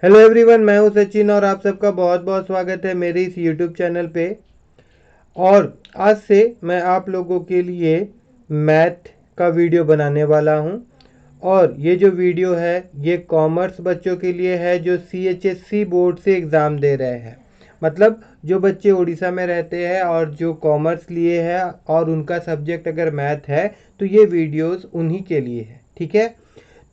Hello everyone, मैं हूं सचिन और आप सबका बहुत बहुत स्वागत है मेरे इस यूट्यूब चैनल पे। और आज से मैं आप लोगों के लिए मैथ का वीडियो बनाने वाला हूं। और ये जो वीडियो है ये कॉमर्स बच्चों के लिए है जो CHSC बोर्ड से एग्ज़ाम दे रहे हैं। मतलब जो बच्चे उड़ीसा में रहते हैं और जो कॉमर्स लिए हैं और उनका सब्जेक्ट अगर मैथ है तो ये वीडियोस उन्हीं के लिए है। ठीक है,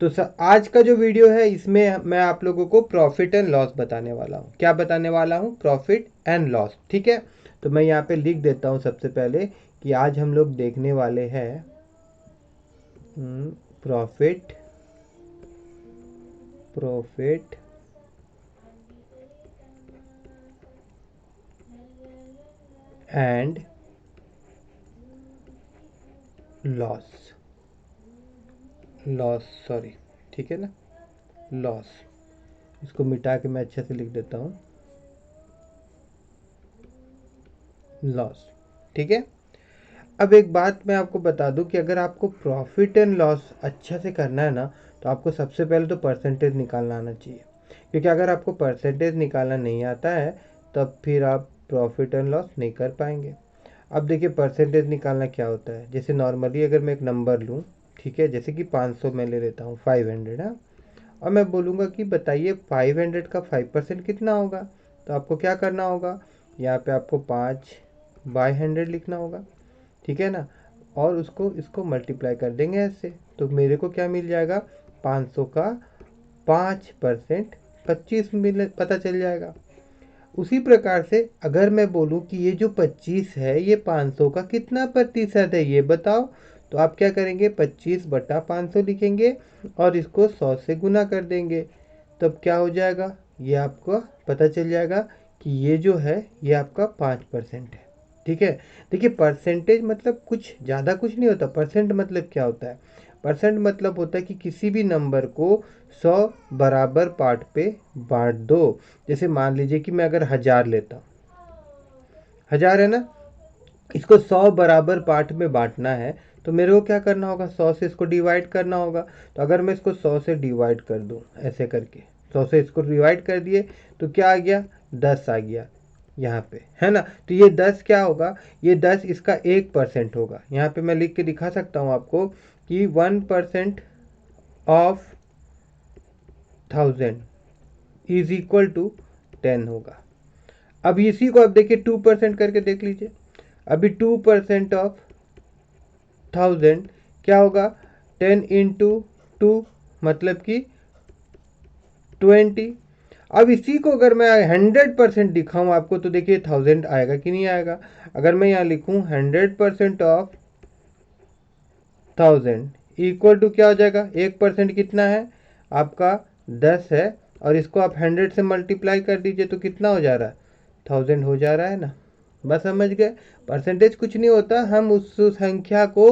तो आज का जो वीडियो है इसमें मैं आप लोगों को प्रॉफिट एंड लॉस बताने वाला हूँ। क्या बताने वाला हूँ? Profit and loss. ठीक है, तो मैं यहाँ पे लिख देता हूँ सबसे पहले कि आज हम लोग देखने वाले हैं profit profit and loss. Loss, sorry, ठीक है ना, लॉस। इसको मिटा के मैं अच्छे से लिख देता हूँ, लॉस। ठीक है, अब एक बात मैं आपको बता दूं कि अगर आपको प्रॉफिट एंड लॉस अच्छा से करना है ना तो आपको सबसे पहले तो परसेंटेज निकालना आना चाहिए। क्योंकि अगर आपको परसेंटेज निकालना नहीं आता है तब फिर आप प्रॉफिट एंड लॉस नहीं कर पाएंगे। अब देखिए परसेंटेज निकालना क्या होता है। जैसे नॉर्मली अगर मैं एक नंबर लूँ, ठीक है, जैसे कि 500 मैं ले लेता हूँ, 500 है। और मैं बोलूँगा कि बताइए 500 का 5% कितना होगा। तो आपको क्या करना होगा, यहाँ पे आपको 5/100 लिखना होगा। ठीक है ना, और उसको इसको मल्टीप्लाई कर देंगे ऐसे, तो मेरे को क्या मिल जाएगा, 500 का 5% 25 मिल पता चल जाएगा। उसी प्रकार से अगर मैं बोलूं कि ये जो 25 है ये 500 का कितना प्रतिशत है ये बताओ, तो आप क्या करेंगे, 25/500 लिखेंगे और इसको 100 से गुना कर देंगे। तब क्या हो जाएगा, ये आपको पता चल जाएगा कि ये जो है ये आपका 5% है। ठीक है, देखिए परसेंटेज मतलब कुछ ज़्यादा कुछ नहीं होता। परसेंट मतलब क्या होता है, परसेंट मतलब होता है कि किसी भी नंबर को 100 बराबर पार्ट पे बांट दो। जैसे मान लीजिए कि मैं अगर 1000 लेता हूँ, 1000 है ना, इसको 100 बराबर पार्ट में बांटना है तो मेरे को क्या करना होगा, 100 से इसको डिवाइड करना होगा। तो अगर मैं इसको 100 से डिवाइड कर दूँ ऐसे करके, 100 से इसको डिवाइड कर दिए तो क्या आ गया, 10 आ गया यहाँ पे, है ना। तो ये 10 क्या होगा, ये 10 इसका 1% होगा। यहाँ पे मैं लिख के दिखा सकता हूँ आपको कि 1% ऑफ 1000 इज इक्वल टू 10 होगा। अब इसी को अब देखिए 2% करके देख लीजिए। अभी 2% ऑफ 1000 क्या होगा, 10 × 2 मतलब कि 20। अब इसी को अगर मैं 100% दिखाऊं आपको तो देखिए 1000 आएगा कि नहीं आएगा। अगर मैं यहाँ लिखूं 100% ऑफ 1000 इक्वल टू क्या हो जाएगा, 1% कितना है आपका 10 है, और इसको आप 100 से मल्टीप्लाई कर दीजिए तो कितना हो जा रहा है, 1000 हो जा रहा है ना। बस समझ गए, परसेंटेज कुछ नहीं होता, हम उस संख्या को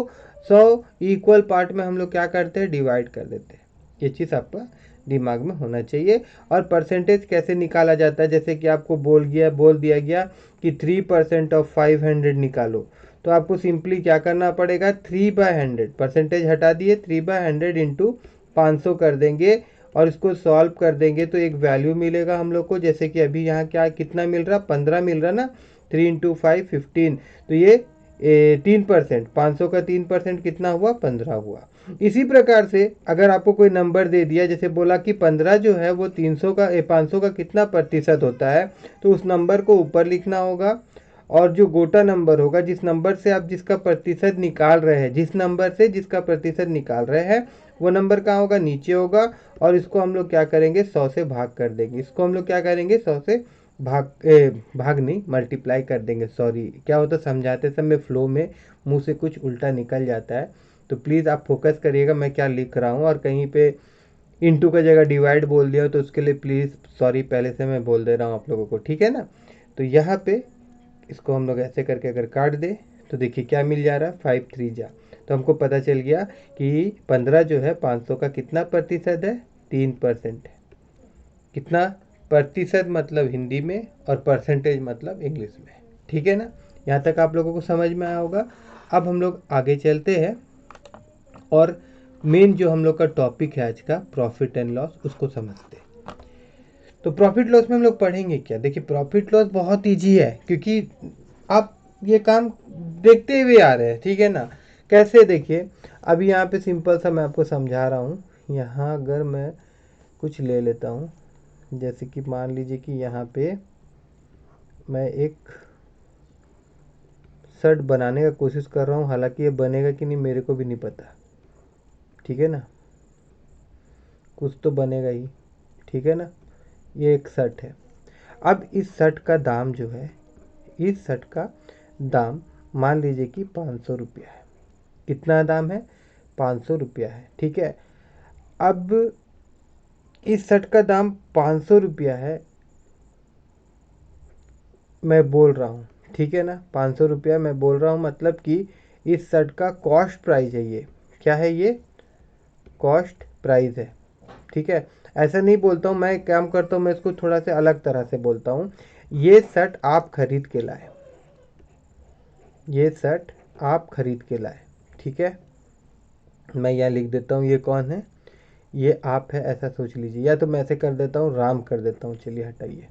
100 इक्वल पार्ट में हम लोग क्या करते हैं, डिवाइड कर देते हैं। ये चीज़ आपका दिमाग में होना चाहिए। और परसेंटेज कैसे निकाला जाता है, जैसे कि आपको बोल दिया गया कि 3% ऑफ 500 निकालो, तो आपको सिंपली क्या करना पड़ेगा, 3/100 परसेंटेज हटा दिए, 3/100 इंटू 500 कर देंगे और इसको सॉल्व कर देंगे तो एक वैल्यू मिलेगा हम लोग को। जैसे कि अभी यहाँ क्या कितना मिल रहा, 15 मिल रहा ना, 3 × 5 15। तो ये 3%, 500 का 3% कितना हुआ, 15 हुआ। इसी प्रकार से अगर आपको कोई नंबर दे दिया, जैसे बोला कि 15 जो है वो 500 का कितना प्रतिशत होता है, तो उस नंबर को ऊपर लिखना होगा। और जो गोटा नंबर होगा, जिस नंबर से आप जिसका प्रतिशत निकाल रहे हैं, जिस नंबर से जिसका प्रतिशत निकाल रहे हैं वो नंबर कहाँ होगा, नीचे होगा। और इसको हम लोग क्या करेंगे, 100 से भाग कर देंगे। इसको हम लोग क्या करेंगे, 100 से भाग नहीं, मल्टीप्लाई कर देंगे। सॉरी, क्या होता है समझाते समय फ्लो में मुंह से कुछ उल्टा निकल जाता है, तो प्लीज़ आप फोकस करिएगा मैं क्या लिख रहा हूँ। और कहीं पे इंटू का जगह डिवाइड बोल दिया तो उसके लिए प्लीज़ सॉरी पहले से मैं बोल दे रहा हूँ आप लोगों को, ठीक है ना। तो यहाँ पे इसको हम लोग ऐसे करके अगर काट दे तो देखिए क्या मिल जा रहा है, 5 3 जा। तो हमको पता चल गया कि 15 जो है 500 का कितना प्रतिशत है, 3% है। कितना प्रतिशत मतलब हिंदी में और परसेंटेज मतलब इंग्लिश में। ठीक है ना, यहाँ तक आप लोगों को समझ में आया होगा। अब हम लोग आगे चलते हैं और मेन जो हम लोग का टॉपिक है आज का, प्रॉफिट एंड लॉस, उसको समझते हैं। तो प्रॉफिट लॉस में हम लोग पढ़ेंगे क्या? देखिए प्रॉफिट लॉस बहुत ईजी है, क्योंकि आप ये काम देखते हुए आ रहे हैं, ठीक है ना। कैसे? देखिए अभी यहाँ पे सिंपल सा मैं आपको समझा रहा हूँ। यहाँ अगर मैं कुछ ले लेता हूँ, जैसे कि मान लीजिए कि यहाँ पे मैं एक शर्ट बनाने का कोशिश कर रहा हूँ, हालांकि ये बनेगा कि नहीं मेरे को भी नहीं पता, ठीक है ना, कुछ तो बनेगा ही, ठीक है ना। ये एक शर्ट है। अब इस शर्ट का दाम जो है, इस शर्ट का दाम मान लीजिए कि 500 रुपया है। कितना दाम है? 500 रुपया है, ठीक है। अब इस शर्ट का दाम 500 रुपया है, मैं बोल रहा हूँ, ठीक है ना। 500 रुपया मैं बोल रहा हूँ, मतलब कि इस शर्ट का कॉस्ट प्राइस है। ये क्या है? ये कॉस्ट प्राइस है, ठीक है। ऐसा नहीं बोलता हूँ मैं, काम करता हूँ मैं इसको थोड़ा सा अलग तरह से बोलता हूँ। ये शर्ट आप खरीद के लाए, ये शर्ट आप खरीद के लाए, ठीक है। मैं यहाँ लिख देता हूँ ये कौन है, ये आप है, ऐसा सोच लीजिए। या तो मैं ऐसे कर देता हूँ, राम कर देता हूँ, चलिए हटाइए।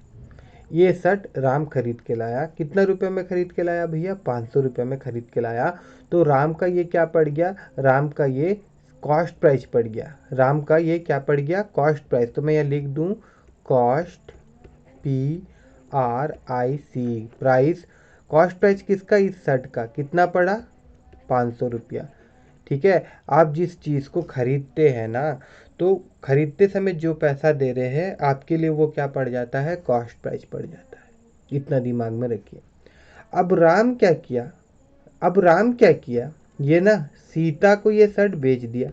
ये शर्ट राम खरीद के लाया। कितना रुपये में खरीद के लाया भैया? 500 रुपये में खरीद के लाया। तो राम का ये क्या पड़ गया? राम का ये कॉस्ट प्राइस पड़ गया। राम का ये क्या पड़ गया? Cost price. तो मैं यहाँ लिख दूँ cost, PRIC, price. Cost price किसका? इस शर्ट का। कितना पड़ा? 500 रुपया, ठीक है। आप जिस चीज़ को खरीदते हैं ना, तो खरीदते समय जो पैसा दे रहे हैं आपके लिए, वो क्या पड़ जाता है? कॉस्ट प्राइस पड़ जाता है। इतना दिमाग में रखिए। अब राम क्या किया? अब राम क्या किया? ये ना सीता को ये शर्ट बेच दिया,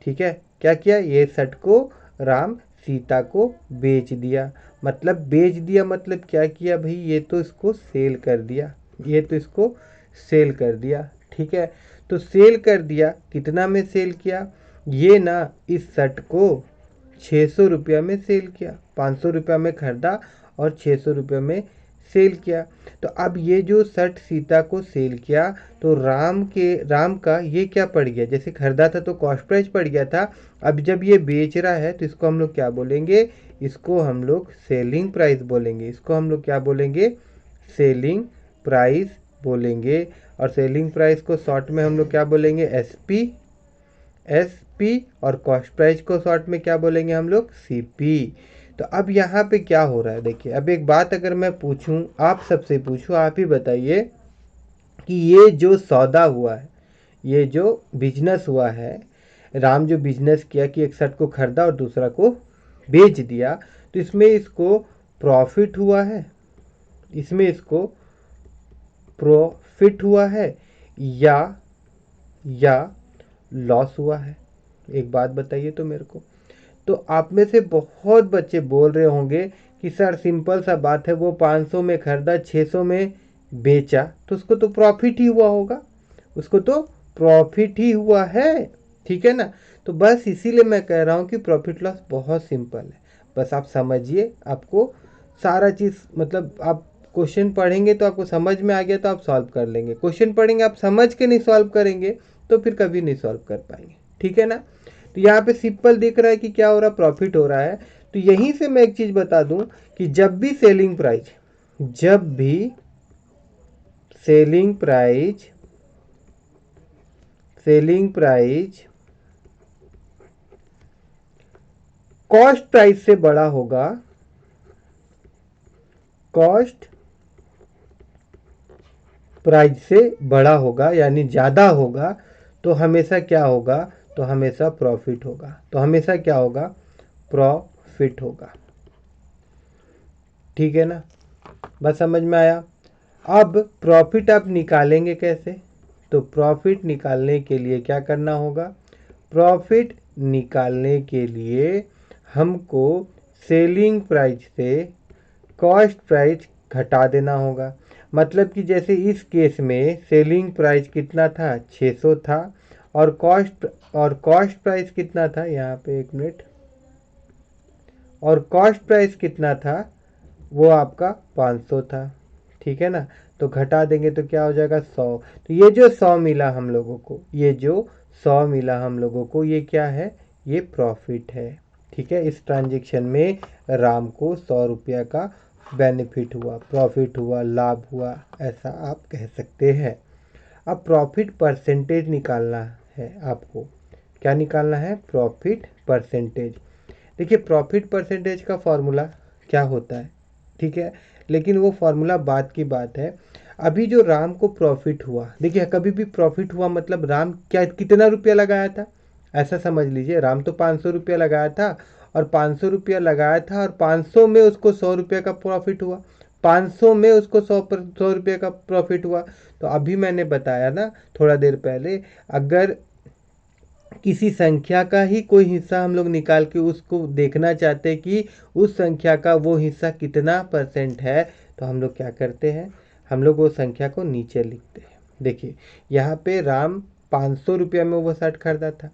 ठीक है। क्या किया? ये शर्ट को राम सीता को बेच दिया। मतलब बेच दिया मतलब क्या किया भाई? ये तो इसको सेल कर दिया, ये तो इसको सेल कर दिया, ठीक है। तो सेल कर दिया, कितना में सेल किया? ये ना इस शर्ट को 600 रुपया में सेल किया। 500 रुपया में खरीदा और 600 रुपये में सेल किया। तो अब ये जो शर्ट सीता को सेल किया, तो राम का ये क्या पड़ गया? जैसे खरीदा था तो कॉस्ट प्राइस पड़ गया था। अब जब ये बेच रहा है तो इसको हम लोग क्या बोलेंगे? इसको हम लोग सेलिंग प्राइस बोलेंगे। इसको हम लोग क्या बोलेंगे? सेलिंग प्राइस बोलेंगे। और सेलिंग प्राइस को शॉर्ट में हम लोग क्या बोलेंगे? SP। और कॉस्ट प्राइस को शॉर्ट में क्या बोलेंगे हम लोग? CP। तो अब यहाँ पे क्या हो रहा है? देखिए अब एक बात अगर मैं पूछूं, आप सबसे पूछूं, आप ही बताइए कि ये जो सौदा हुआ है, ये जो बिजनेस हुआ है, राम जो बिजनेस किया कि एक शर्ट को खरीदा और दूसरा को बेच दिया, तो इसमें इसको प्रॉफिट हुआ है? इसमें इसको प्रॉफिट हुआ है या लॉस हुआ है? एक बात बताइए तो मेरे को। तो आप में से बहुत बच्चे बोल रहे होंगे कि सर सिंपल सा बात है, वो 500 में खरीदा, 600 में बेचा, तो उसको तो प्रॉफिट ही हुआ होगा, उसको तो प्रॉफिट ही हुआ है, ठीक है ना। तो बस इसीलिए मैं कह रहा हूँ कि प्रॉफिट लॉस बहुत सिंपल है। बस आप समझिए, आपको सारा चीज़, मतलब आप क्वेश्चन पढ़ेंगे तो आपको समझ में आ गया तो आप सॉल्व कर लेंगे। क्वेश्चन पढ़ेंगे आप समझ के नहीं सॉल्व करेंगे तो फिर कभी नहीं सॉल्व कर पाएंगे, ठीक है ना। तो यहाँ पे सिंपल दिख रहा है कि क्या हो रहा है? प्रॉफिट हो रहा है। तो यहीं से मैं एक चीज़ बता दूं कि जब भी सेलिंग प्राइस कॉस्ट प्राइस से बड़ा होगा, कॉस्ट प्राइस से बड़ा होगा यानी ज़्यादा होगा, तो हमेशा क्या होगा? तो हमेशा प्रॉफिट होगा। तो हमेशा क्या होगा? प्रॉफिट होगा, ठीक है ना। बस समझ में आया। अब प्रॉफिट आप निकालेंगे कैसे? तो प्रॉफिट निकालने के लिए क्या करना होगा? प्रॉफिट निकालने के लिए हमको सेलिंग प्राइस से कॉस्ट प्राइस घटा देना होगा। मतलब कि जैसे इस केस में सेलिंग प्राइस कितना था? 600 था। और कॉस्ट प्राइस कितना था? यहाँ पे एक मिनट। और कॉस्ट प्राइस कितना था? वो आपका 500 था, ठीक है ना। तो घटा देंगे तो क्या हो जाएगा? 100। तो ये जो 100 मिला हम लोगों को, ये जो 100 मिला हम लोगों को, ये क्या है? ये प्रॉफिट है, ठीक है। इस ट्रांजेक्शन में राम को 100 रुपया का बेनिफिट हुआ, प्रॉफिट हुआ, लाभ हुआ, ऐसा आप कह सकते हैं। अब प्रॉफिट परसेंटेज निकालना है आपको। क्या निकालना है? Profit percentage. देखिए प्रॉफिट परसेंटेज का फॉर्मूला क्या होता है, ठीक है, लेकिन वो फॉर्मूला बात की बात है। अभी जो राम को प्रॉफिट हुआ, देखिए कभी भी प्रॉफिट हुआ मतलब राम क्या कितना रुपया लगाया था, ऐसा समझ लीजिए राम तो 500 रुपया लगाया था और 500 रुपया लगाया था और 500 में उसको 100 रुपये का प्रॉफिट हुआ, 500 में उसको 100 रुपये का प्रॉफिट हुआ। तो अभी मैंने बताया ना थोड़ा देर पहले, अगर किसी संख्या का ही कोई हिस्सा हम लोग निकाल के उसको देखना चाहते हैं कि उस संख्या का वो हिस्सा कितना परसेंट है, तो हम लोग क्या करते हैं, हम लोग वो संख्या को नीचे लिखते हैं। देखिए यहाँ पे राम 500 रुपया में वो शर्ट खरीदा था,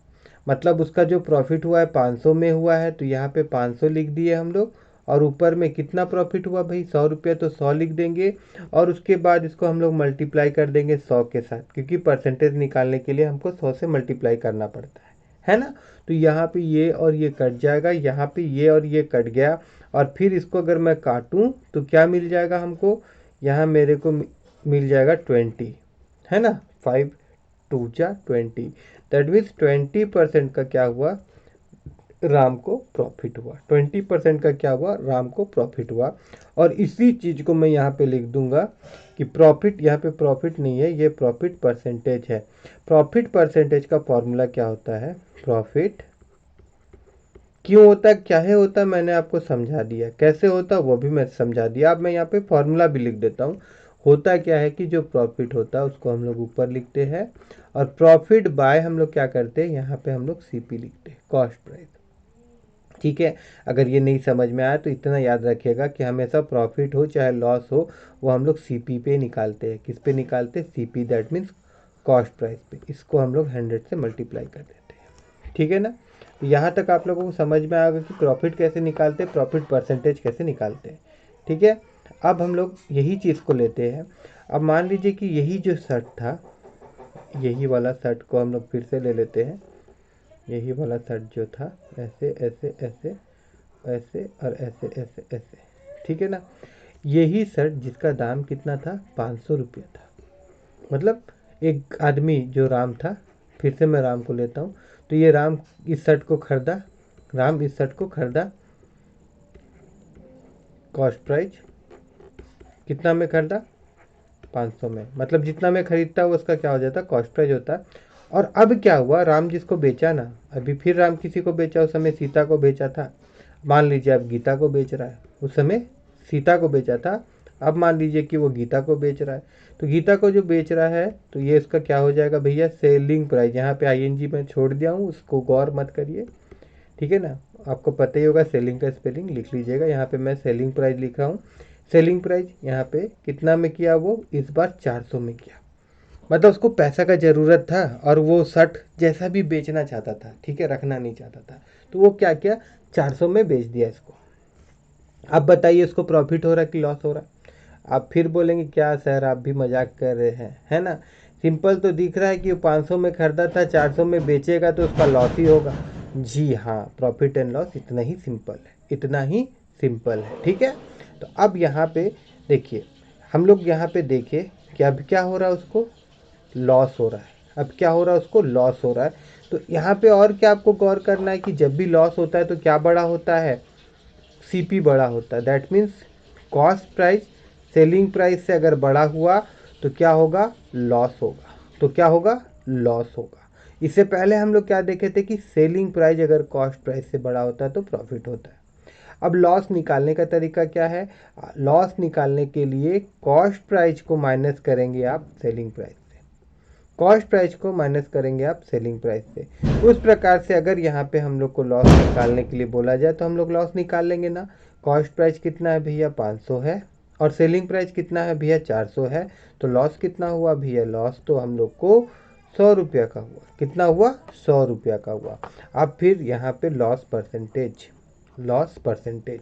मतलब उसका जो प्रॉफिट हुआ है 500 में हुआ है, तो यहाँ पे 500 लिख दिए हम लोग। और ऊपर में कितना प्रॉफिट हुआ भाई, 100 रुपया, तो 100 लिख देंगे। और उसके बाद इसको हम लोग मल्टीप्लाई कर देंगे 100 के साथ, क्योंकि परसेंटेज निकालने के लिए हमको 100 से मल्टीप्लाई करना पड़ता है ना। तो यहाँ पे ये और ये कट जाएगा, यहाँ पे ये और ये कट गया, और फिर इसको अगर मैं काटूँ तो क्या मिल जाएगा हमको, यहाँ मेरे को मिल जाएगा 20, है ना, 5 2 जा 20। दैट मीन्स 20% का क्या हुआ, राम को प्रॉफिट हुआ। 20% का क्या हुआ, राम को प्रॉफिट हुआ। और इसी चीज़ को मैं यहाँ पे लिख दूंगा कि प्रॉफिट, यहाँ पे प्रॉफिट नहीं है, ये प्रॉफिट परसेंटेज है। प्रॉफिट परसेंटेज का फॉर्मूला क्या होता है, प्रॉफिट क्यों होता है, क्या है होता है, मैंने आपको समझा दिया, कैसे होता है वो भी मैं समझा दिया। अब मैं यहाँ पे फॉर्मूला भी लिख देता हूँ। होता क्या है कि जो प्रॉफिट होता है उसको हम लोग ऊपर लिखते हैं, और प्रॉफिट बाय हम लोग क्या करते हैं, यहाँ पे हम लोग सीपी लिखते हैं, कॉस्ट प्राइस, ठीक है। अगर ये नहीं समझ में आया तो इतना याद रखिएगा कि हमेशा प्रॉफिट हो चाहे लॉस हो, वो हम लोग सीपी पे निकालते हैं। किस पे निकालते हैं, CP, that means cost price पे। इसको हम लोग 100 से मल्टीप्लाई कर देते हैं, ठीक है ना। यहाँ तक आप लोगों को समझ में आएगा कि प्रॉफिट कैसे निकालते हैं, प्रॉफिट परसेंटेज कैसे निकालते हैं, ठीक है। अब हम लोग यही चीज़ को लेते हैं। अब मान लीजिए कि यही जो शर्ट था, यही वाला शर्ट को हम लोग फिर से ले लेते हैं। यही वाला शर्ट जो था, ऐसे ऐसे ऐसे ऐसे और ऐसे ऐसे ऐसे, ठीक है ना। यही शर्ट जिसका दाम कितना था, 500 रुपया था। मतलब एक आदमी जो राम था, फिर से मैं राम को लेता हूँ, तो ये राम इस शर्ट को खरीदा, राम इस शर्ट को खरीदा, कॉस्ट प्राइस कितना में खरीदा, 500 में, मतलब जितना में खरीदता है उसका क्या हो जाता है, कॉस्ट प्राइस होता है। और अब क्या हुआ, राम जिसको बेचा ना, अभी फिर राम किसी को बेचा, उस समय सीता को बेचा था। मान लीजिए अब गीता को बेच रहा है, उस समय सीता को बेचा था, अब मान लीजिए कि वो गीता को बेच रहा है। तो गीता को जो बेच रहा है, तो ये इसका क्या हो जाएगा भैया, सेलिंग प्राइस। यहाँ पे आईएनजी मैं छोड़ दिया हूँ, उसको गौर मत करिए, ठीक है ना। आपको पता ही होगा सेलिंग का स्पेलिंग, लिख लीजिएगा। यहाँ पे मैं सेलिंग प्राइस लिखा हूँ। सेलिंग प्राइस यहाँ पे कितना में किया, वो इस बार 400 में किया। मतलब उसको पैसा का ज़रूरत था और वो शर्ट जैसा भी बेचना चाहता था, ठीक है, रखना नहीं चाहता था, तो वो क्या किया, 400 में बेच दिया इसको। अब बताइए इसको प्रॉफिट हो रहा है कि लॉस हो रहा है। आप फिर बोलेंगे क्या सर आप भी मजाक कर रहे हैं, है ना। सिंपल तो दिख रहा है कि वो 500 में खरीदा था, 400 में बेचेगा तो उसका लॉस ही होगा। जी हाँ, प्रॉफिट एंड लॉस इतना ही सिंपल है, इतना ही सिंपल है, ठीक है। तो अब यहाँ पे देखिए, हम लोग यहाँ पे देखें कि अब क्या हो रहा है, उसको लॉस हो रहा है। अब क्या हो रहा है, उसको लॉस हो रहा है। तो यहाँ पे और क्या आपको गौर करना है कि जब भी लॉस होता है तो क्या बड़ा होता है, सीपी बड़ा होता है। That means cost price selling price से अगर बड़ा हुआ तो क्या होगा, लॉस होगा। तो क्या होगा, लॉस होगा। इससे पहले हम लोग क्या देखे थे कि सेलिंग प्राइस अगर कॉस्ट प्राइस से बड़ा होता है तो प्रॉफिट होता है। अब लॉस निकालने का तरीका क्या है, लॉस निकालने के लिए कॉस्ट प्राइस को माइनस करेंगे आप सेलिंग प्राइस से, कॉस्ट प्राइस को माइनस करेंगे आप सेलिंग प्राइस से। उस प्रकार से अगर यहाँ पे हम लोग को लॉस निकालने के लिए बोला जाए तो हम लोग लॉस निकाल लेंगे ना। कॉस्ट प्राइस कितना है भैया, 500 है, और सेलिंग प्राइस कितना है भैया, 400 है। तो लॉस कितना हुआ भैया, लॉस तो हम लोग को 100 रुपया का हुआ। कितना हुआ, 100 रुपया का हुआ। अब फिर यहाँ पे लॉस परसेंटेज, लॉस परसेंटेज,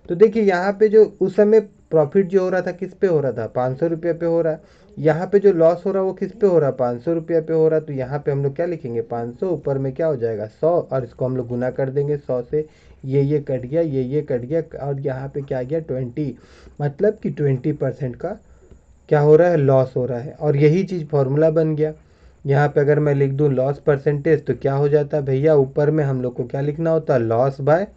तो देखिए यहाँ पे जो उस समय प्रॉफिट जो हो रहा था किस पे हो रहा था, 500 रुपये पे हो रहा है। यहाँ पे जो लॉस हो रहा है वो किस पे हो रहा है, 500 रुपये पे हो रहा है। तो यहाँ पे हम लोग क्या लिखेंगे, 500 ऊपर में क्या हो जाएगा 100, और इसको हम लोग गुना कर देंगे 100 से। ये कट गया, ये कट गया, और यहाँ पे क्या गया 20, मतलब कि 20% का क्या हो रहा है, लॉस हो रहा है। और यही चीज़ फॉर्मूला बन गया। यहाँ पे अगर मैं लिख दूँ लॉस परसेंटेज तो क्या हो जाता है भैया, ऊपर में हम लोग को क्या लिखना होता है, लॉस बाय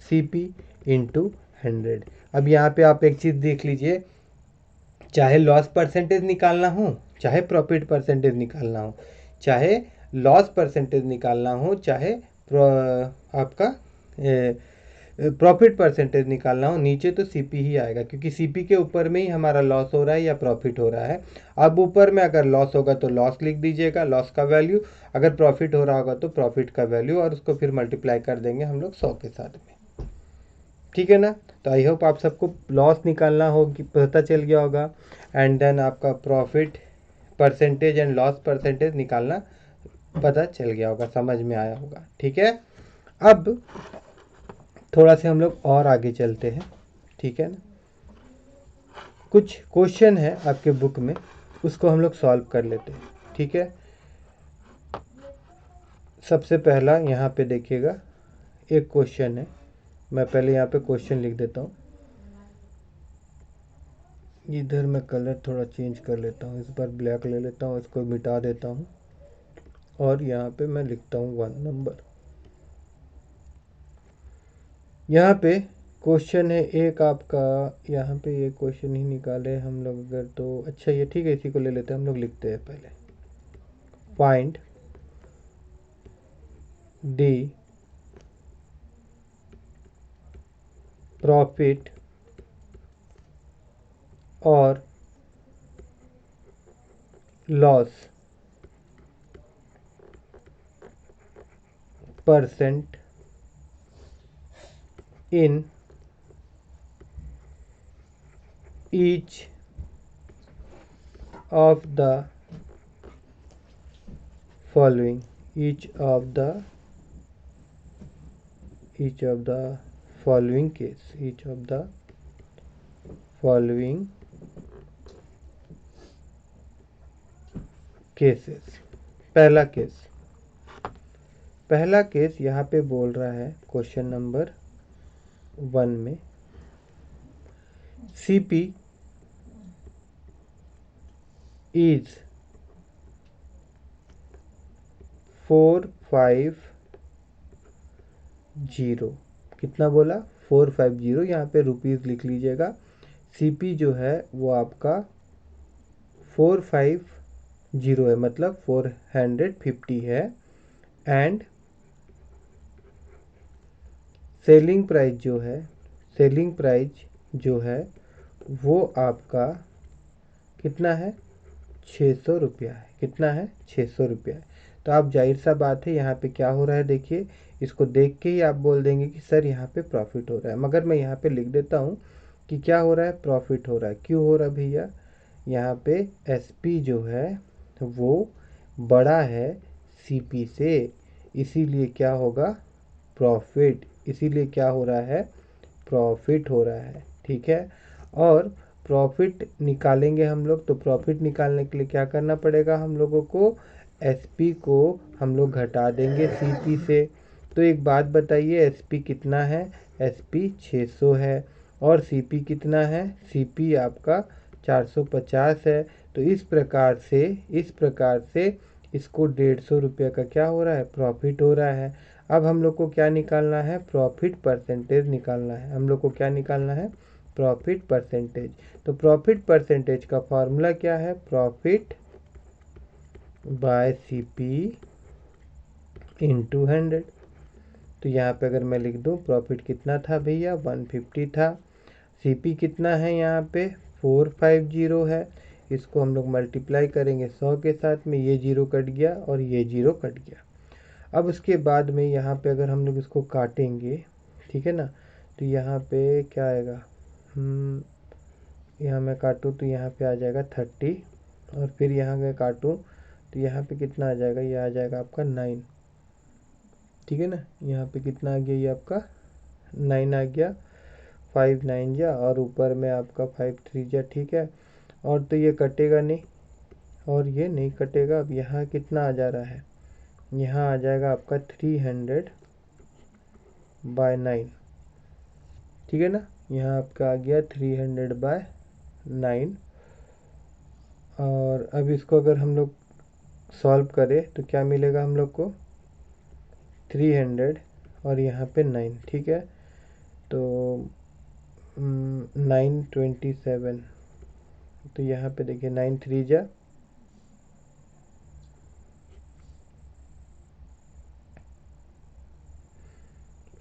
CP इंटू 100। अब यहाँ पे आप एक चीज़ देख लीजिए, चाहे लॉस परसेंटेज निकालना हो, चाहे प्रॉफिट परसेंटेज निकालना हो, चाहे लॉस परसेंटेज निकालना हो, चाहे आपका प्रॉफिट परसेंटेज निकालना हो, नीचे तो CP ही आएगा, क्योंकि CP के ऊपर में ही हमारा लॉस हो रहा है या प्रॉफिट हो रहा है। अब ऊपर में अगर लॉस होगा तो लॉस लिख दीजिएगा, लॉस का वैल्यू, अगर प्रॉफिट हो रहा होगा तो प्रॉफिट का वैल्यू, और उसको फिर मल्टीप्लाई कर देंगे हम लोग 100 के साथ में। ठीक है ना। तो आई होप आप सबको लॉस निकालना होगी पता चल गया होगा, एंड देन आपका profit percentage and loss percentage निकालना पता चल गया होगा, समझ में आया होगा। ठीक है, अब थोड़ा से हम लोग और आगे चलते हैं। ठीक है ना, कुछ क्वेश्चन है आपके बुक में, उसको हम लोग सॉल्व कर लेते हैं। ठीक है, सबसे पहला यहाँ पे देखिएगा एक क्वेश्चन है, मैं पहले यहाँ पे क्वेश्चन लिख देता हूँ। इधर मैं कलर थोड़ा चेंज कर लेता हूँ, इस बार ब्लैक ले लेता हूँ, इसको मिटा देता हूँ, और यहाँ पे मैं लिखता हूँ 1 नंबर। यहाँ पे क्वेश्चन है एक आपका, यहाँ पे ये क्वेश्चन ही निकाले हम लोग अगर, तो अच्छा ये ठीक है, इसी को ले लेते हैं हम लोग। लिखते हैं पहले, फाइंड द प्रॉफिट और loss percent in each of the following, each of the following case, each of the following cases। पहला केस यहाँ पे बोल रहा है क्वेश्चन नंबर 1 में, CP is 450, कितना बोला 450, यहाँ पे रुपीज़ लिख लीजिएगा। CP जो है वो आपका 450 है, मतलब 450 है, एंड सेलिंग प्राइस जो है वो आपका कितना है, 600 रुपया है। कितना है, 600 रुपया है। तो आप जाहिर सा बात है यहाँ पे क्या हो रहा है, देखिए इसको देख के ही आप बोल देंगे कि सर यहाँ पे प्रॉफिट हो रहा है, मगर मैं यहाँ पे लिख देता हूँ कि क्या हो रहा है, प्रॉफिट हो रहा है। क्यों हो रहा है भैया, यहाँ पे SP जो है वो बड़ा है CP से, इसीलिए क्या होगा, प्रॉफिट, इसीलिए क्या हो रहा है, प्रॉफिट हो रहा है। ठीक है, और प्रॉफिट निकालेंगे हम लोग, तो प्रॉफिट निकालने के लिए क्या करना पड़ेगा हम लोगों को, SP को हम लोग घटा देंगे CP से। तो एक बात बताइए, SP कितना है, SP 600 है, और CP कितना है, CP आपका 450 है। तो इस प्रकार से इसको 150 रुपये का क्या हो रहा है, प्रॉफिट हो रहा है। अब हम लोग को क्या निकालना है, प्रॉफिट परसेंटेज निकालना है। हम लोग को क्या निकालना है, प्रॉफिट परसेंटेज। तो प्रॉफिट परसेंटेज का फॉर्मूला क्या है, प्रॉफिट बाय CP इंटू 100। तो यहाँ पे अगर मैं लिख दूँ, प्रॉफिट कितना था भैया, 150 था, CP कितना है यहाँ पे 450 है, इसको हम लोग मल्टीप्लाई करेंगे 100 के साथ में, ये जीरो कट गया और ये जीरो कट गया। अब उसके बाद में यहाँ पे अगर हम लोग इसको काटेंगे, ठीक है ना, तो यहाँ पे क्या आएगा, यहाँ मैं काटूँ तो यहाँ पे आ जाएगा 30, और फिर यहाँ मैं काटूँ तो यहाँ पे कितना आ जाएगा, ये आ जाएगा आपका 9। ठीक है ना, यहाँ पे कितना आ गया, ये आपका 9 आ गया। 5 9 जा और ऊपर में आपका 5 3 जा, ठीक है। और तो ये कटेगा नहीं और ये नहीं कटेगा। अब यहाँ कितना आ जा रहा है, यहाँ आ जाएगा आपका 300/9, ठीक है ना। यहाँ आपका आ गया 300/9। और अब इसको अगर हम लोग सॉल्व करें तो क्या मिलेगा हम लोग को, 300 और यहाँ पे 9, ठीक है। तो 927, तो यहाँ पे देखिए 9 3 जा,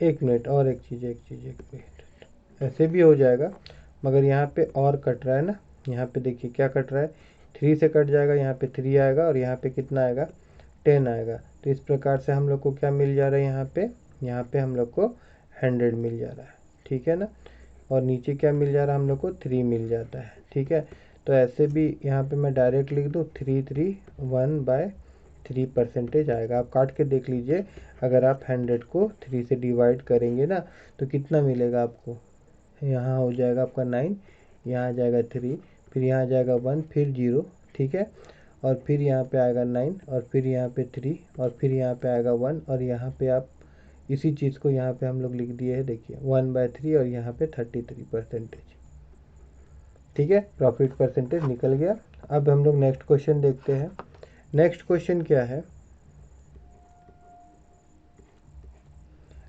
एक मिनट और एक मिनट, ऐसे भी हो जाएगा मगर यहाँ पे और कट रहा है ना। यहाँ पे देखिए क्या कट रहा है, 3 से कट जाएगा, यहाँ पे 3 आएगा और यहाँ पे कितना आएगा, 10 आएगा। तो इस प्रकार से हम लोग को क्या मिल जा रहा है, यहाँ पे हम लोग को 100 मिल जा रहा है, ठीक है ना। और नीचे क्या मिल जा रहा है हम लोग को, 3 मिल जाता है, ठीक है। तो ऐसे भी यहाँ पे मैं डायरेक्ट लिख दूँ 331/3% आएगा। आप काट के देख लीजिए, अगर आप 100 को 3 से डिवाइड करेंगे ना तो कितना मिलेगा आपको, यहाँ हो जाएगा आपका 9, यहाँ आ जाएगा 3, फिर यहाँ आ जाएगा 1, फिर 0, ठीक है। और फिर यहाँ पे आएगा 9 और फिर यहाँ पे 3 और फिर यहाँ पे आएगा 1 और यहाँ पे आप इसी चीज़ को यहाँ पे हम लोग लिख दिए है, देखिए 1/3 और यहाँ पे 33%, ठीक है। प्रॉफिट परसेंटेज निकल गया। अब हम लोग नेक्स्ट क्वेश्चन देखते हैं। नेक्स्ट क्वेश्चन क्या है,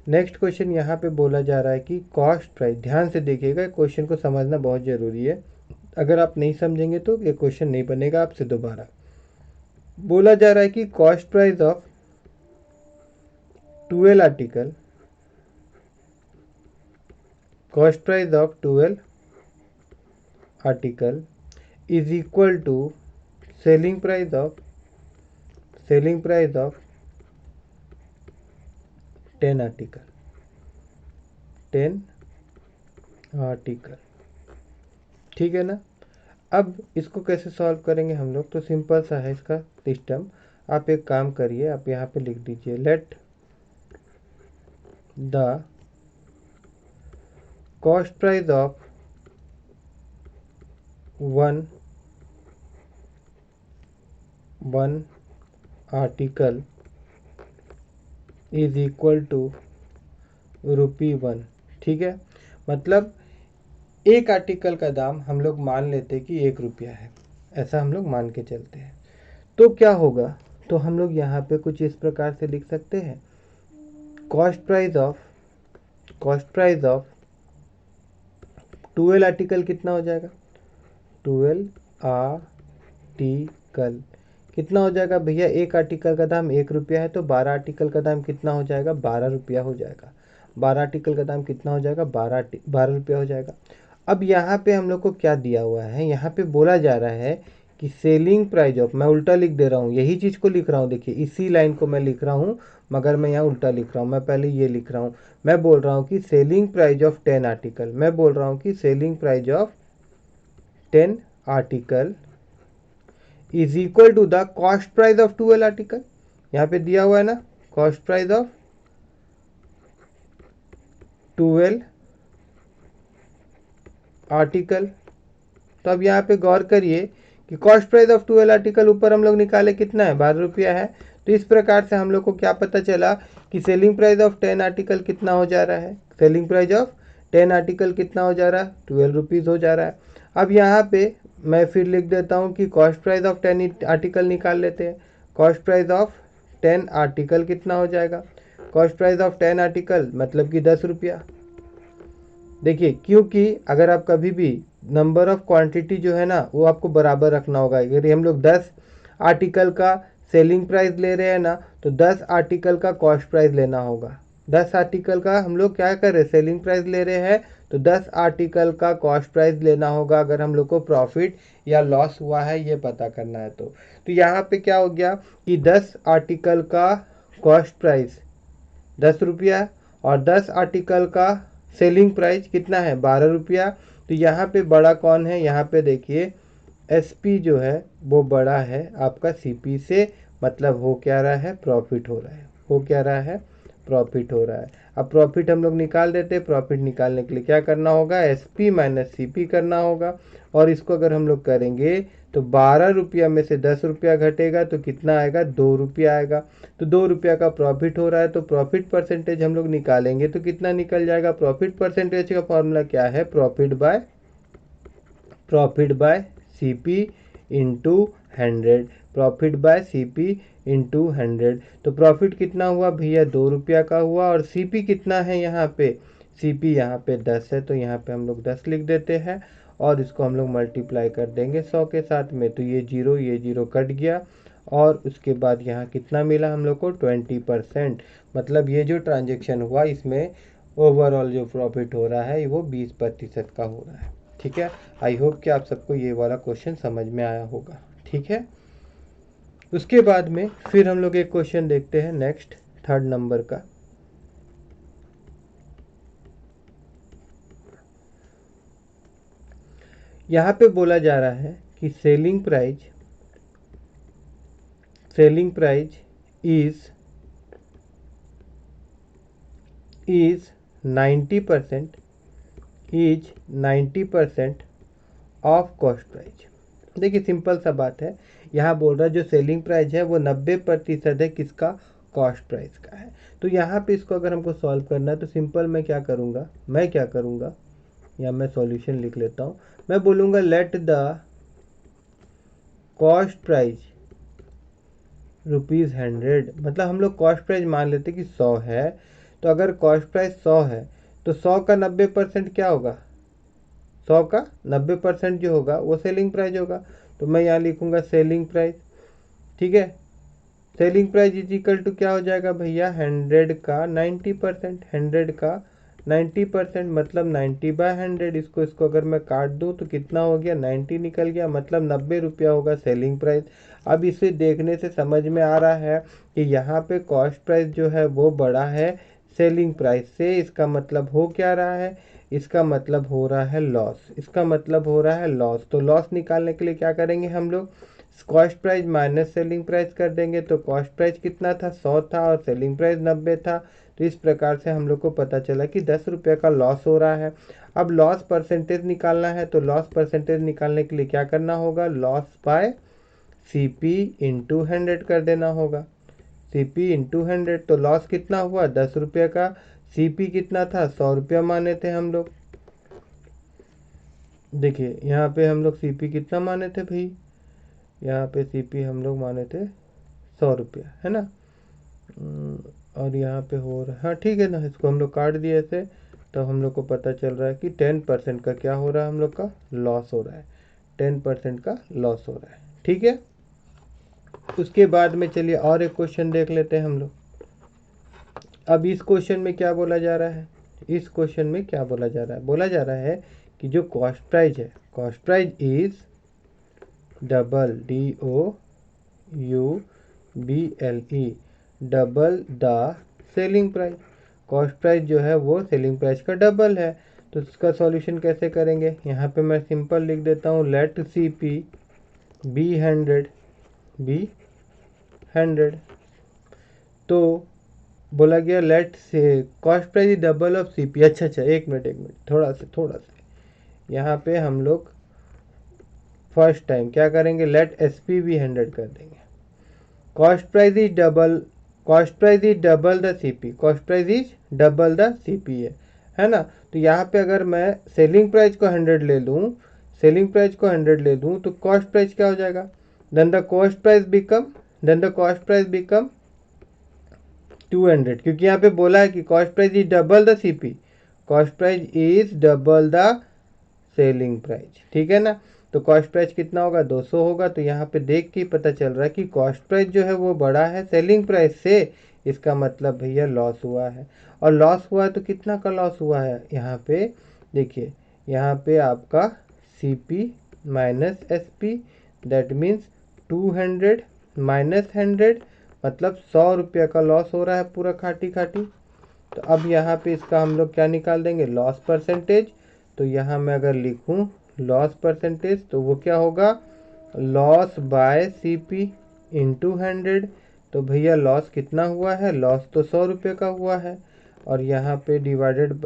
नेक्स्ट क्वेश्चन यहाँ पे बोला जा रहा है कि कॉस्ट प्राइस, ध्यान से देखिएगा, क्वेश्चन को समझना बहुत ज़रूरी है। अगर आप नहीं समझेंगे तो ये क्वेश्चन नहीं बनेगा आपसे दोबारा। बोला जा रहा है कि cost price of 12 article, cost price of 12 article is equal to selling price of 10 article, 10 article, ठीक है ना। अब इसको कैसे सॉल्व करेंगे हम लोग, तो सिंपल सा है इसका सिस्टम। आप एक काम करिए, आप यहाँ पे लिख दीजिए, let the cost price of one article is equal to ₹1, ठीक है। मतलब एक आर्टिकल का दाम हम लोग मान लेते कि ₹1 है, ऐसा हम लोग मान के चलते हैं। तो क्या होगा, तो हम लोग यहाँ पे कुछ इस प्रकार से लिख सकते हैं, कॉस्ट प्राइस ऑफ 12 आर्टिकल कितना हो जाएगा, 12 आर्टिकल कितना हो जाएगा भैया, एक आर्टिकल का दाम ₹1 है, तो 12 आर्टिकल का दाम कितना हो जाएगा, ₹12 हो जाएगा। 12 आर्टिकल का दाम कितना हो जाएगा, 12 रुपया हो जाएगा। अब यहाँ पे हम लोग को क्या दिया हुआ है, यहाँ पे बोला जा रहा है कि सेलिंग प्राइस ऑफ, मैं उल्टा लिख दे रहा हूँ, यही चीज़ को लिख रहा हूँ, देखिए इसी लाइन को मैं लिख रहा हूँ मगर मैं यहाँ उल्टा लिख रहा हूँ। मैं पहले ये लिख रहा हूँ, मैं बोल रहा हूँ कि सेलिंग प्राइस ऑफ 10 आर्टिकल, मैं बोल रहा हूँ कि selling price of 10 article is equal to the cost price of 12 article. यहाँ पे दिया हुआ है ना, कॉस्ट प्राइस ऑफ 12 आर्टिकल। तो अब यहाँ पे गौर करिए कि कॉस्ट प्राइस ऑफ 12 आर्टिकल ऊपर हम लोग निकाले कितना है, ₹12 है। तो इस प्रकार से हम लोग को क्या पता चला कि सेलिंग प्राइस ऑफ 10 आर्टिकल कितना हो जा रहा है, सेलिंग प्राइस ऑफ 10 आर्टिकल कितना हो जा रहा है, ₹12 हो जा रहा है। अब यहाँ पे मैं फिर लिख देता हूँ कि कॉस्ट प्राइस ऑफ 10 आर्टिकल निकाल लेते हैं। कॉस्ट प्राइस ऑफ 10 आर्टिकल कितना हो जाएगा, कॉस्ट प्राइस ऑफ 10 आर्टिकल मतलब कि ₹10। देखिए, क्योंकि अगर आप कभी भी नंबर ऑफ क्वांटिटी जो है ना वो आपको बराबर रखना होगा। यदि हम लोग 10 आर्टिकल का सेलिंग प्राइस ले रहे हैं ना तो 10 आर्टिकल का कॉस्ट प्राइस लेना होगा। 10 आर्टिकल का हम लोग क्या कर रहे हैं, सेलिंग प्राइस ले रहे हैं, तो 10 आर्टिकल का कॉस्ट प्राइस लेना होगा अगर हम लोग को प्रॉफिट या लॉस हुआ है ये पता करना है। तो यहाँ पे क्या हो गया कि 10 आर्टिकल का कॉस्ट प्राइस ₹10 और 10 आर्टिकल का सेलिंग प्राइस कितना है, ₹12। तो यहाँ पे बड़ा कौन है, यहाँ पे देखिए SP जो है वो बड़ा है आपका CP से, मतलब हो क्या रहा है, प्रॉफिट हो रहा है, हो क्या रहा है, प्रॉफिट हो रहा है। अब प्रॉफिट हम लोग निकाल देते हैं। प्रॉफिट निकालने के लिए क्या करना होगा, SP माइनस CP करना होगा। और इसको अगर हम लोग करेंगे तो 12 रुपया में से 10 रुपया घटेगा तो कितना आएगा, 2 रुपया आएगा। तो 2 रुपया का प्रॉफिट हो रहा है, तो प्रॉफिट परसेंटेज हम लोग निकालेंगे तो कितना निकल जाएगा। प्रॉफिट परसेंटेज का फॉर्मूला क्या है, profit by CP into 100, profit by CP into 100। तो प्रॉफिट कितना हुआ भैया, 2 रुपया का हुआ। और CP कितना है यहाँ पे, CP यहाँ पे 10 है, तो यहाँ पे हम लोग 10 लिख देते हैं। और इसको हम लोग मल्टीप्लाई कर देंगे 100 के साथ में, तो ये जीरो कट गया। और उसके बाद यहाँ कितना मिला हम लोग को, 20%। मतलब ये जो ट्रांजेक्शन हुआ इसमें ओवरऑल जो प्रॉफिट हो रहा है वो 20% का हो रहा है। ठीक है, आई होप कि आप सबको ये वाला क्वेश्चन समझ में आया होगा। ठीक है, उसके बाद में फिर हम लोग एक क्वेश्चन देखते हैं नेक्स्ट 3rd नंबर का। यहाँ पे बोला जा रहा है कि selling price is 90% of cost price. देखिए सिंपल सा बात है, यहाँ बोल रहा है जो सेलिंग प्राइस है वो 90% है किसका, कॉस्ट प्राइस का है। तो यहाँ पे इसको अगर हमको सॉल्व करना है तो सिंपल मैं क्या करूँगा, या मैं सॉल्यूशन लिख लेता हूँ। मैं बोलूँगा लेट द कॉस्ट प्राइस ₹100, मतलब हम लोग कॉस्ट प्राइस मान लेते कि 100 है। तो अगर कॉस्ट प्राइस 100 है तो 100 का 90% क्या होगा, 100 का 90% जो होगा वो सेलिंग प्राइस होगा। तो मैं यहाँ लिखूँगा सेलिंग प्राइस। ठीक है, selling price is equal to क्या हो जाएगा भैया, 100 का 90%, 100 का 90% मतलब 90/100। इसको अगर मैं काट दूँ तो कितना हो गया, 90 निकल गया, मतलब 90 रुपया होगा सेलिंग प्राइस। अब इसे देखने से समझ में आ रहा है कि यहाँ पे कॉस्ट प्राइस जो है वो बड़ा है सेलिंग प्राइस से। इसका मतलब हो क्या रहा है, इसका मतलब हो रहा है लॉस। तो लॉस निकालने के लिए क्या करेंगे हम लोग, cost price minus selling price कर देंगे। तो कॉस्ट प्राइस कितना था, 100 था, और सेलिंग प्राइस 90 था। तो इस प्रकार से हम लोग को पता चला कि 10 रुपये का लॉस हो रहा है। अब लॉस परसेंटेज निकालना है, तो लॉस परसेंटेज निकालने के लिए क्या करना होगा, लॉस बाय CP इंटू 100 कर देना होगा। CP इंटू 100, तो लॉस कितना हुआ, 10 रुपये का। CP कितना था, 100 रुपया माने थे हम लोग। देखिए यहाँ पे हम लोग CP कितना माने थे भाई, यहाँ पे CP हम लोग माने थे 100 रुपया, है ना। और यहाँ पे हो रहा है, हाँ ठीक है ना, इसको हम लोग काट दिए ऐसे। तो हम लोग को पता चल रहा है कि 10% का क्या हो रहा है, हम लोग का लॉस हो रहा है, 10% का लॉस हो रहा है। ठीक है, उसके बाद में चलिए और एक क्वेश्चन देख लेते हैं हम लोग। अब इस क्वेश्चन में क्या बोला जा रहा है, बोला जा रहा है कि जो कॉस्ट प्राइस है, cost price is double DOUBLE double the selling price. Cost price जो है वो सेलिंग प्राइस का डबल है। तो इसका सॉल्यूशन कैसे करेंगे, यहाँ पे मैं सिंपल लिख देता हूँ, लेट CP बी 100। तो बोला गया लेट से cost price double of CP। अच्छा एक मिनट थोड़ा सा यहाँ पे हम लोग फर्स्ट टाइम क्या करेंगे, लेट SP भी 100 कर देंगे। Cost price is double the CP है ना। तो यहाँ पे अगर मैं सेलिंग प्राइस को 100 ले लूँ तो कॉस्ट प्राइस क्या हो जाएगा, then the cost price become 200, क्योंकि यहाँ पे बोला है कि cost price is double the CP, cost price is double the selling price. ठीक है ना, तो कॉस्ट प्राइस कितना होगा, 200 होगा। तो यहाँ पे देख के पता चल रहा है कि कॉस्ट प्राइस जो है वो बड़ा है सेलिंग प्राइस से। इसका मतलब भैया लॉस हुआ है। और लॉस हुआ है तो कितना का लॉस हुआ है, यहाँ पे देखिए, यहाँ पे आपका CP minus SP, that means 200 minus 100, मतलब 100 रुपये का लॉस हो रहा है पूरा खाटी। तो अब यहाँ पे इसका हम लोग क्या निकाल देंगे, लॉस परसेंटेज। तो यहाँ मैं अगर लिखूँ लॉस परसेंटेज तो वो क्या होगा, लॉस बाय CP इंटू 100, तो भैया लॉस कितना हुआ है, लॉस तो 100 रुपये का हुआ है। और यहाँ पे डिवाइडेड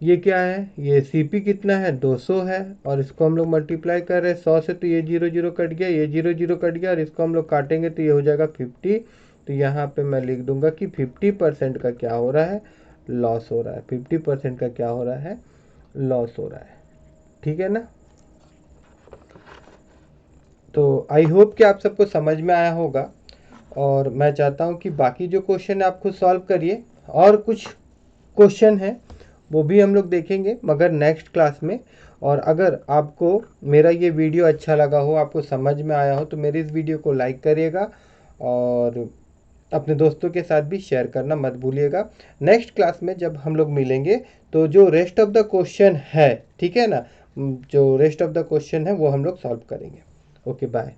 ये क्या है, ये सीपी कितना है 200 है, और इसको हम लोग मल्टीप्लाई कर रहे हैं 100 से, तो ये 0 0 कट गया, ये 0 0 कट गया, और इसको हम लोग काटेंगे तो ये हो जाएगा 50। तो यहाँ पे मैं लिख दूंगा कि 50% का क्या हो रहा है, लॉस हो रहा है। 50% का क्या हो रहा है, लॉस हो रहा है। ठीक है ना। तो आई होप कि आप सबको समझ में आया होगा, और मैं चाहता हूँ कि बाकी जो क्वेश्चन है आप खुद सॉल्व करिए। और कुछ क्वेश्चन है वो भी हम लोग देखेंगे मगर नेक्स्ट क्लास में। और अगर आपको मेरा ये वीडियो अच्छा लगा हो, आपको समझ में आया हो, तो मेरे इस वीडियो को लाइक करिएगा और अपने दोस्तों के साथ भी शेयर करना मत भूलिएगा। नेक्स्ट क्लास में जब हम लोग मिलेंगे तो जो रेस्ट ऑफ द क्वेश्चन है, ठीक है ना, जो रेस्ट ऑफ द क्वेश्चन है वो हम लोग सॉल्व करेंगे। Okay bye.